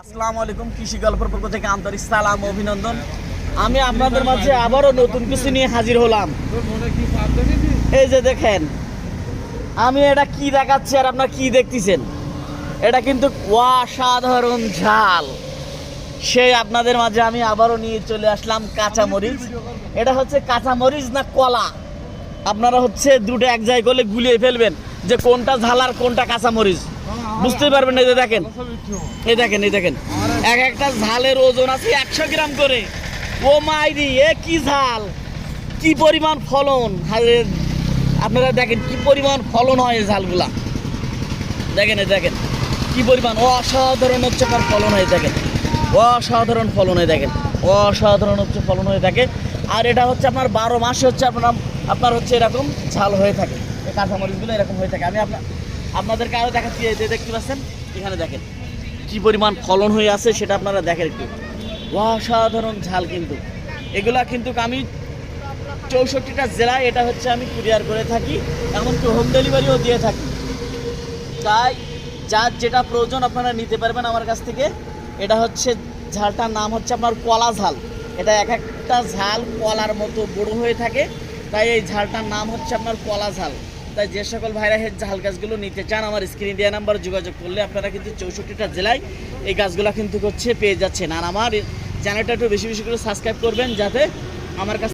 আসসালামু আলাইকুম। কৃষি গল্পের পক্ষ থেকে আন্তরিক সালাম ও অভিনন্দন। আমি আপনাদের মাঝে আবারও নতুন কিছু নিয়ে হাজির হলাম। এই যে দেখেন, আমি এটা কি দেখাচ্ছি আর আপনারা কি দেখতেছেন, এটা কিন্তু অসাধারণ ঝাল। সেই আপনাদের মাঝে আমি আবারও নিয়ে চলে আসলাম কাঁচামরিচ। এটা হচ্ছে কাঁচামরিচ না কলা, আপনারা হচ্ছে দুটো এক জায়গায় করলে গুলিয়ে ফেলবেন যে কোনটা ঝাল আর কোনটা কাঁচামরিচ, বুঝতেই পারবেন না। এই দেখেন, এই দেখেন, এই দেখেন, এক একটা ঝালের ওজন আছে 100 গ্রাম করে। ও মাইরি, এ কি ঝাল, কি পরিমাণ ফলন! আপনারা দেখেন কি পরিমাণ ফলন হয় এই ঝালগুলা। দেখেন, এই দেখেন কি পরিমাণ অসাধারণ হচ্ছে আপনার ফলন হয়ে থাকে, অসাধারণ ফলন হয়ে দেখেন, অসাধারণ হচ্ছে ফলন হয়ে থাকে। আর এটা হচ্ছে আপনার 12 মাসে হচ্ছে আপনার হচ্ছে এরকম ঝাল হয়ে থাকে। এই কাঁচামরিচগুলো এরকম হয়ে থাকে। আমি আপনাদেরকে আরও দেখাচ্ছি, এই যে দেখতে পাচ্ছেন এখানে দেখেন কি পরিমাণ ফলন হয়ে আছে, সেটা আপনারা দেখেন একটু। অসাধারণ ঝাল কিন্তু এগুলা কিন্তু আমি 64টা জেলায় এটা হচ্ছে আমি কুরিয়ার করে থাকি, এমনকি হোম ডেলিভারিও দিয়ে থাকি। তাই যার যেটা প্রয়োজন আপনারা নিতে পারবেন আমার কাছ থেকে। এটা হচ্ছে ঝালটার নাম হচ্ছে আপনার কলা ঝাল। এটা এক একটা ঝাল কলার মতো বড় হয়ে থাকে, তাই এই ঝালটার নাম হচ্ছে আপনার কলা ঝাল। তাই যে সকল ভাইরা এই ঝাল গাছগুলো নিতে চান, আমার স্ক্রিনে দেওয়া নাম্বারে যোগাযোগ করলে আপনারা কিন্তু 64টা জেলায় এই গাছগুলো কিন্তু হচ্ছে পেয়ে যাচ্ছেন। আর আমার চ্যানেলটা একটু বেশি বেশি করে সাবস্ক্রাইব করবেন, যাতে আমার কাছে